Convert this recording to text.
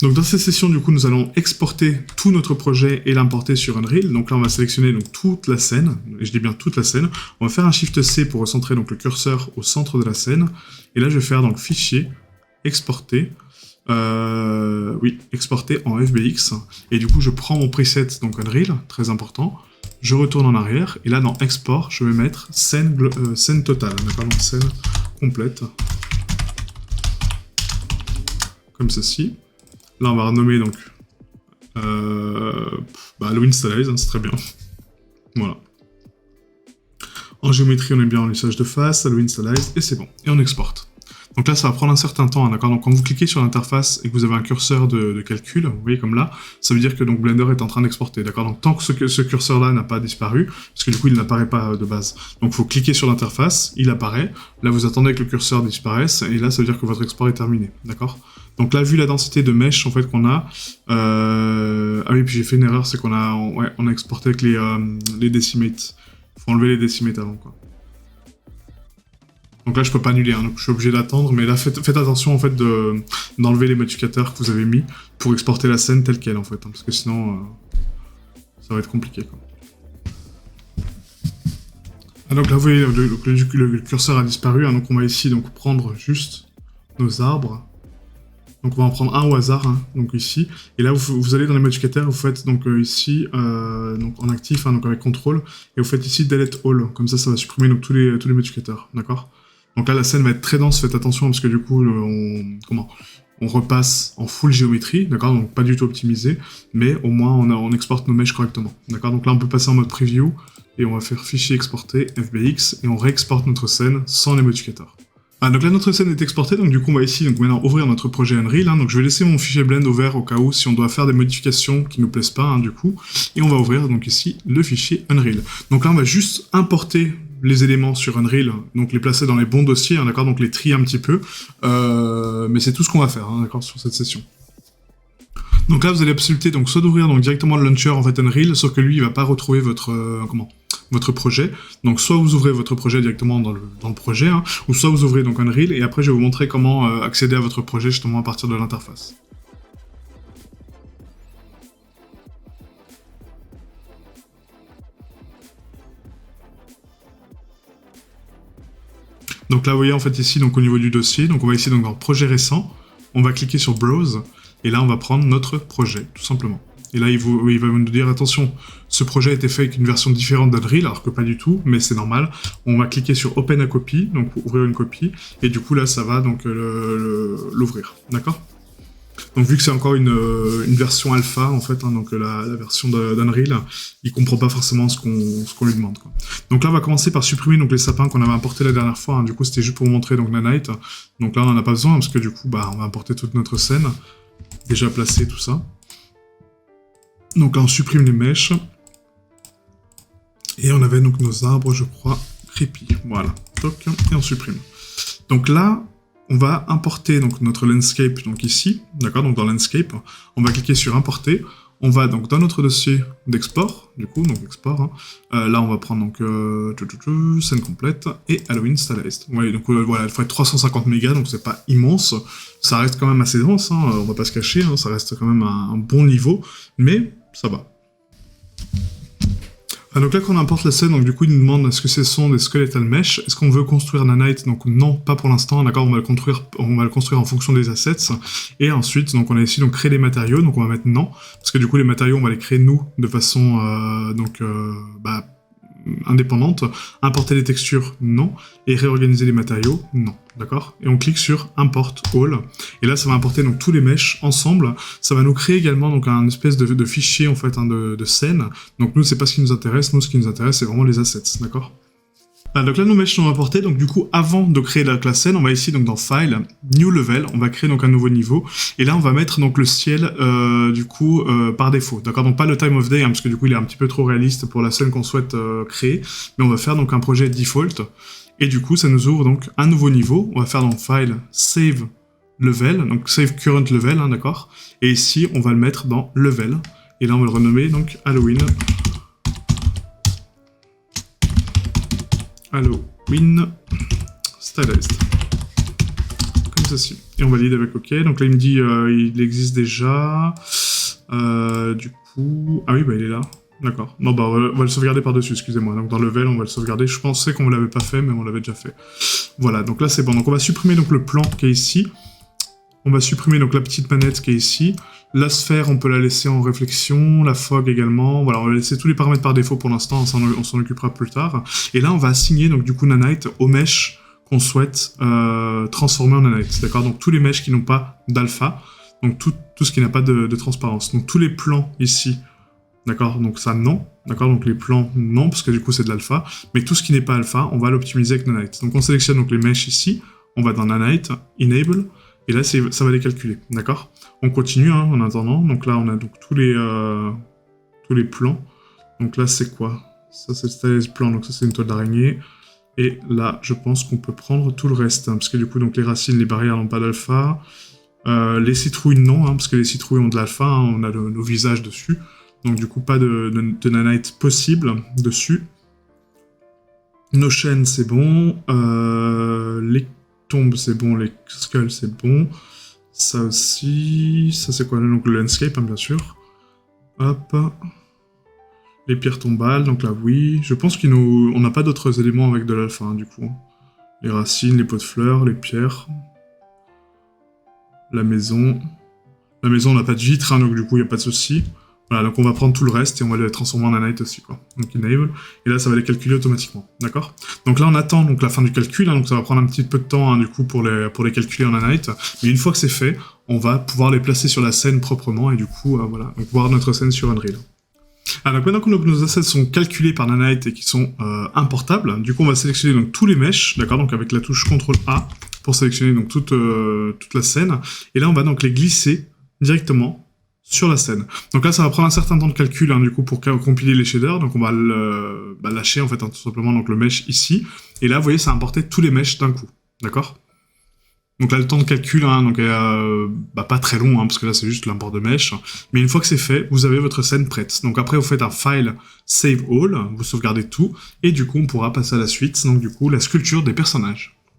Donc dans cette session, du coup, nous allons exporter tout notre projet et l'importer sur Unreal. Donc là, on va sélectionner donc toute la scène, et je dis bien toute la scène. On va faire un Shift-C pour recentrer donc le curseur au centre de la scène. Et là, je vais faire donc Fichier, Exporter, exporter en FBX. Et du coup, je prends mon preset, donc Unreal, très important. Je retourne en arrière, et là, dans Export, je vais mettre scène totale, d'accord, donc scène complète. Comme ceci. Là, on va renommer donc Halloween Stylize, hein, c'est très bien. Voilà. En géométrie, on est bien en lissage de face, Halloween Stylize, et c'est bon. Et on exporte. Donc là, ça va prendre un certain temps, hein, d'accord. Donc quand vous cliquez sur l'interface et que vous avez un curseur de calcul, vous voyez comme là, ça veut dire que donc Blender est en train d'exporter, d'accord. Donc tant que ce curseur-là n'a pas disparu, parce que du coup il n'apparaît pas de base. Donc il faut cliquer sur l'interface, il apparaît. Là, vous attendez que le curseur disparaisse, et là, ça veut dire que votre export est terminé, d'accord. Donc là, vu la densité de mesh en fait qu'on a, ah oui, puis j'ai fait une erreur, c'est qu'on a, on a exporté avec les decimates. Faut enlever les decimates avant, quoi. Donc là, je peux pas annuler, hein, donc je suis obligé d'attendre, mais là, faites attention, en fait, d'enlever les modificateurs que vous avez mis pour exporter la scène telle qu'elle, en fait, hein, parce que sinon, ça va être compliqué, quoi. Ah, donc là, vous voyez, le curseur a disparu, hein, donc on va ici donc prendre juste nos arbres. Donc on va en prendre un au hasard, hein, donc ici. Et là, vous allez dans les modificateurs, vous faites donc ici, donc en actif, hein, donc avec contrôle, et vous faites ici delete all, comme ça va supprimer donc tous les modificateurs, d'accord. Donc là, la scène va être très dense, faites attention, parce que du coup, on repasse en full géométrie, d'accord, donc pas du tout optimisé, mais au moins on exporte nos meshs correctement, d'accord. Donc là, on peut passer en mode preview, et on va faire fichier exporter, FBX, et on réexporte notre scène sans les modificateurs. Ah, donc là, notre scène est exportée, donc du coup, on va ici donc maintenant ouvrir notre projet Unreal, hein, donc je vais laisser mon fichier blend ouvert au cas où, si on doit faire des modifications qui nous plaisent pas, hein, du coup, et on va ouvrir donc ici le fichier Unreal. Donc là, on va juste importer les éléments sur Unreal, donc les placer dans les bons dossiers, hein, d'accord, donc les trier un petit peu, mais c'est tout ce qu'on va faire, hein, d'accord, sur cette session. Donc là, vous allez la possibilité donc soit d'ouvrir donc directement le launcher en fait Unreal, sauf que lui, il va pas retrouver votre votre projet. Donc soit vous ouvrez votre projet directement dans le projet, hein, ou soit vous ouvrez donc Unreal, et après je vais vous montrer comment accéder à votre projet justement à partir de l'interface. Donc là, vous voyez en fait ici, donc au niveau du dossier, donc on va ici donc dans projet récent, on va cliquer sur Browse, et là on va prendre notre projet, tout simplement. Et là, il va nous dire, attention, ce projet a été fait avec une version différente d'Unreal, alors que pas du tout, mais c'est normal. On va cliquer sur Open a copy, donc ouvrir une copie, et du coup là, ça va donc l'ouvrir, d'accord. Donc vu que c'est encore une version alpha, en fait, hein, donc la version d'Unreal, il comprend pas forcément ce qu'on lui demande, quoi. Donc là, on va commencer par supprimer donc les sapins qu'on avait importés la dernière fois, hein. Du coup, c'était juste pour vous montrer donc Nanite. Donc là, on en a pas besoin, parce que du coup, on va importer toute notre scène, déjà placé, tout ça. Donc là, on supprime les mèches. Et on avait donc nos arbres, je crois, creepy. Voilà. Toc, et on supprime. Donc là, on va importer donc notre landscape donc ici. D'accord, donc dans landscape, on va cliquer sur importer. On va donc dans notre dossier d'export, du coup, donc export. Hein. Là, on va prendre donc scène complète et Halloween Stylized. Ouais, donc voilà, il faut être 350 mégas, donc c'est pas immense. Ça reste quand même assez dense, hein, on va pas se cacher, hein, ça reste quand même un bon niveau, mais ça va. Ah, donc là, quand on importe la scène, donc du coup, il nous demande est-ce que ce sont des skeletal mesh, est-ce qu'on veut construire Nanite? Donc non, pas pour l'instant, d'accord, on va le construire en fonction des assets, et ensuite, donc on a ici donc créer des matériaux, donc on va mettre non, parce que du coup, les matériaux, on va les créer nous, de façon, indépendante, importer les textures, non, et réorganiser les matériaux, non, d'accord. Et on clique sur Import All, et là ça va importer donc tous les meshs ensemble, ça va nous créer également donc un espèce de fichier en fait, hein, de scène, donc nous c'est pas ce qui nous intéresse, nous ce qui nous intéresse c'est vraiment les assets, d'accord. Donc là, nos meshs sont importés, donc du coup, avant de créer la classe scène, on va ici donc dans File, New Level, on va créer donc un nouveau niveau, et là on va mettre donc le ciel, du coup, par défaut, d'accord, donc pas le Time of Day, hein, parce que du coup il est un petit peu trop réaliste pour la scène qu'on souhaite créer, mais on va faire donc un projet default, et du coup ça nous ouvre donc un nouveau niveau, on va faire donc File, Save Level, donc Save Current Level, hein, d'accord, et ici on va le mettre dans Level, et là on va le renommer donc Halloween Stylized. Comme ceci. et on valide avec OK. Donc là, il me dit il existe déjà. Du coup... Ah oui, bah il est là. D'accord. Non, bah on va le sauvegarder par-dessus, excusez-moi. Donc dans level, on va le sauvegarder. Je pensais qu'on ne l'avait pas fait, mais on l'avait déjà fait. Voilà, donc là c'est bon. Donc on va supprimer donc, le plan qui est ici. On va supprimer donc la petite manette qui est ici. La sphère, on peut la laisser en réflexion. La fog également. Voilà, on va laisser tous les paramètres par défaut pour l'instant. On s'en occupera plus tard. Et là, on va assigner donc du coup Nanite aux mèches qu'on souhaite transformer en Nanite. D'accord. Donc tous les mèches qui n'ont pas d'alpha. Donc tout ce qui n'a pas de transparence. Donc tous les plans ici. D'accord, donc ça non, d'accord, donc les plans non, parce que du coup c'est de l'alpha, mais tout ce qui n'est pas alpha, on va l'optimiser avec Nanite. Donc on sélectionne donc les mèches ici, on va dans Nanite, Enable, et là ça va les calculer, d'accord. On continue hein, en attendant, donc là on a donc tous les plans, donc là c'est quoi? Ça c'est le stylus plan, donc ça c'est une toile d'araignée, et là je pense qu'on peut prendre tout le reste, hein, parce que du coup donc les racines, les barrières n'ont pas d'alpha, les citrouilles non, hein, parce que les citrouilles ont de l'alpha, hein, on a nos visages dessus. Donc du coup, pas de nanite possible dessus. Nos chaînes, c'est bon. Les tombes, c'est bon. Les skulls, c'est bon. Ça aussi... Ça, c'est quoi? Donc le landscape, hein, bien sûr. Hop. Les pierres tombales, donc là, oui. Je pense qu'on n'a pas d'autres éléments avec de l'alpha, hein, du coup. Les racines, les pots de fleurs, les pierres. La maison. La maison, on n'a pas de vitre, hein, donc du coup, il n'y a pas de souci. Voilà, donc on va prendre tout le reste et on va le transformer en nanite aussi, quoi. Donc enable, et là ça va les calculer automatiquement, d'accord. Donc là on attend donc la fin du calcul, hein, donc ça va prendre un petit peu de temps hein, du coup pour les calculer en nanite, mais une fois que c'est fait, on va pouvoir les placer sur la scène proprement et du coup voilà, donc voir notre scène sur Unreal. Ah, donc maintenant que nos assets sont calculés par Nanite et qui sont importables, du coup on va sélectionner donc tous les meshes, d'accord, donc avec la touche CTRL A pour sélectionner donc toute la scène, et là on va donc les glisser directement sur la scène. Donc là, ça va prendre un certain temps de calcul, hein, du coup, pour compiler les shaders. Donc on va lâcher, en fait, hein, tout simplement, donc le mesh ici. Et là, vous voyez, ça a importé tous les meshs d'un coup. D'accord? Donc là, le temps de calcul, hein, donc, pas très long, hein, parce que là, c'est juste l'import de mesh. Mais une fois que c'est fait, vous avez votre scène prête. Donc après, vous faites un file save all, vous sauvegardez tout, et du coup, on pourra passer à la suite. Donc du coup, la sculpture des personnages.